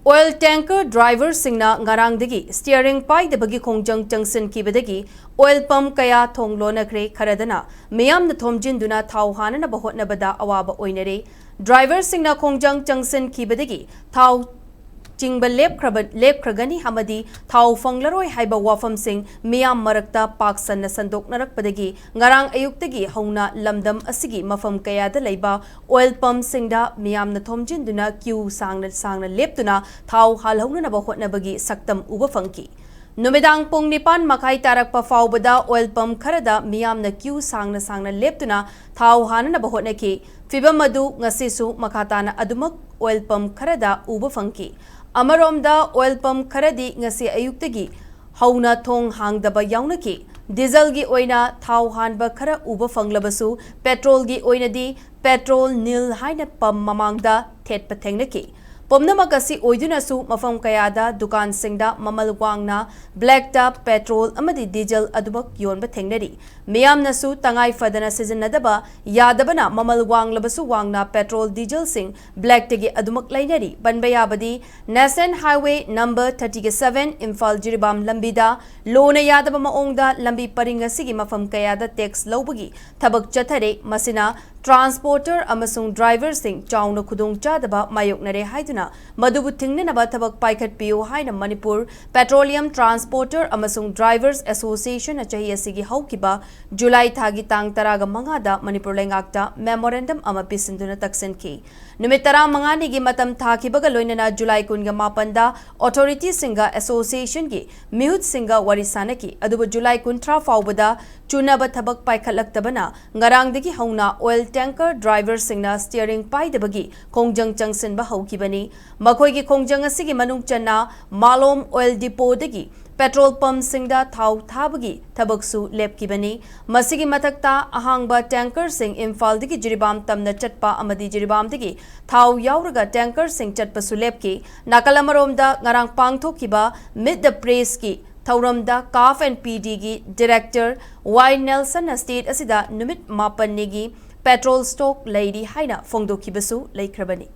Oil tanker driver singna ngarangdagi steering pai de bagi khongjang jangsin kibadagi oil pump kaya Thong Lonnakhre kharadana miyam na thomjin duna thau hanana bahot na bada awaba oinare driver singna khongjang jangsin kibadagi thau Chingba lepkragani hamadi thau fanglaroi haiba wafam sing miyam marakta paksan na sandok narakpadagi ngarang ayuktagi hauna lamdam asigi mafam kayada leiba oil pump singda miyam na thomjin duna queue sangna leptuna thau halhauna na bahot na bagi saktam uba fangki Numidang pung nipan makai tarak pa faubada oil pump karada miyam na queue sangna leptuna thau hana na bahot na ki fibam madu ngasisu makatana adumak oil pump karada uba fangki Amaromda oil pump karadi ngasi ayuktagi hauna thong hangdaba yaunaki diesel gi oina thau hanba khara uba fanglabasu petrol gi oinadi petrol nil haina pump mamangda thet pathengnaki Pomnamakasi oidunasu mafam kayada dukan singda mamal wangna black tap petrol amadi diesel adubak yonba thengnari miyamnasu tangai fadana sizinadaba yadabana mamal wanglabasu wangna petrol diesel sing black tagi adumak lainari banbayabadi National Highway number 37 Imphal Jiribam lambida lona yadaba maongda lambi paringasigi mafam kayada tax lawbagi thabak chathare masina transporter amasung driver sing chauna khudong chadaba mayoknare haiduna Madubu Tingnaba Tabak Paikat Pio Haina Manipur Petroleum Transporter Amasung Drivers Association Achayasigi Haukiba July Thagi Tang Taraga Mangada Manipur Lengakta Memorandum Amapisinduna Taksenki Numitara Mangani gi Matam Thakibaga Loinana July Kunga Mapanda Authority Singa Association gi Mihut Singa Warisanaki Adubu July Kuntra Faubada Chunaba Tabak Paikalaktabana Ngarangdagi Hauna Oil Tanker Driver Singna Steering Pai Debagi Kongjang Changsin Bahaukibani Makoigi Kongjang Asigi Manung Chana Malom Oil Depot Degi Petrol Pump Singda Thau Thabagi Tabaksu Lepkibani Masigi Matakta Ahangba Tanker Sing Imphal Digi Jiribam Tamna Chatpa Amadi Jiribam Digi Thau Yauraga Tanker Sing Chatpasu Lepki Nakalamaromda Ngarang Pangthokiba Mid the Praise Ki Thauramda CAF and PD Gi Director Y Nelson Estate Asida Numit Mapan Nigi Petrol Stock Lady Haina Fongdo Kibasu Laikrabani